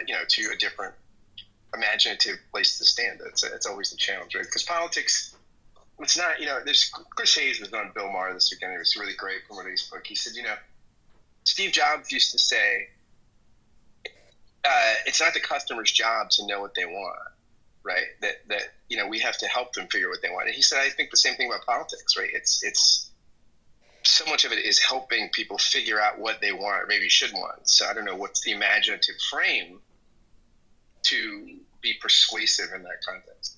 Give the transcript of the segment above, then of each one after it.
to a different imaginative place to stand. It's always the challenge, right? Because politics, it's not, there's Chris Hayes was on Bill Maher this weekend. It was really great from what he spoke. He said, Steve Jobs used to say, it's not the customer's job to know what they want, right? That we have to help them figure what they want. And he said, I think the same thing about politics, right? It's so much of it is helping people figure out what they want or maybe should want. So I don't know what's the imaginative frame to be persuasive in that context.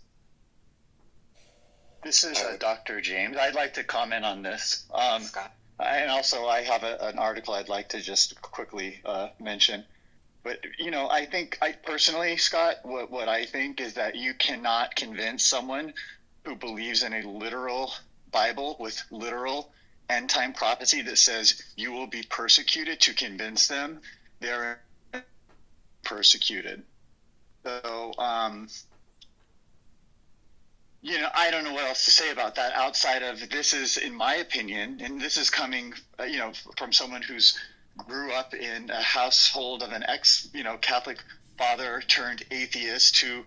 This is Dr. James. I'd like to comment on this. Scott. And also I have an article I'd like to just quickly mention. But, I think personally, Scott, what I think is that you cannot convince someone who believes in a literal Bible with literal end-time prophecy that says you will be persecuted to convince them they're persecuted. So, I don't know what else to say about that outside of this is, in my opinion, and this is coming, from someone who's grew up in a household of an Catholic father turned atheist who,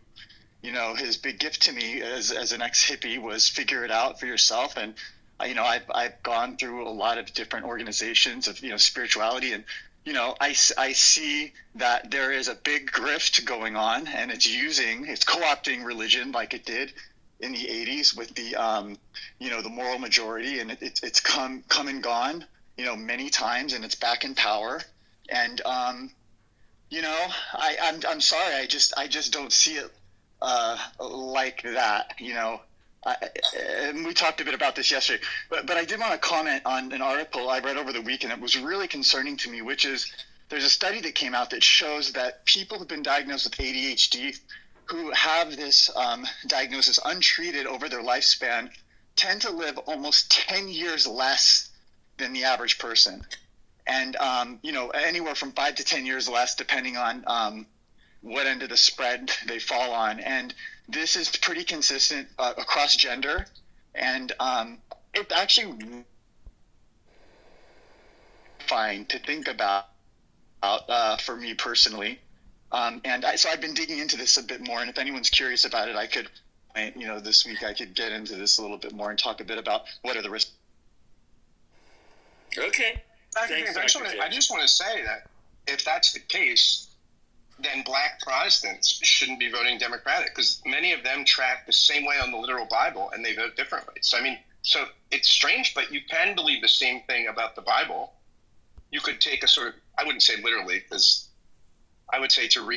his big gift to me as an ex-hippie was figure it out for yourself. And, I've gone through a lot of different organizations of, spirituality and, I see that there is a big grift going on and it's co-opting religion like it did in the 80s with the, the moral majority, and it's come and gone, many times, and it's back in power. And, I'm sorry. I just don't see it, like that, and we talked a bit about this yesterday, but I did want to comment on an article I read over the weekend that was really concerning to me, which is there's a study that came out that shows that people who've been diagnosed with ADHD who have this diagnosis untreated over their lifespan tend to live almost 10 years less than the average person. And, anywhere from 5 to 10 years less, depending on what end of the spread they fall on. And this is pretty consistent across gender. And it actually fine to think about for me personally. So I've been digging into this a bit more. And if anyone's curious about it, I could, this week I could get into this a little bit more and talk a bit about what are the risks. Okay. I just want to say that if that's the case, then Black Protestants shouldn't be voting Democratic because many of them track the same way on the literal Bible and they vote differently. So it's strange, but you can believe the same thing about the Bible. You could take I wouldn't say literally, because I would say to read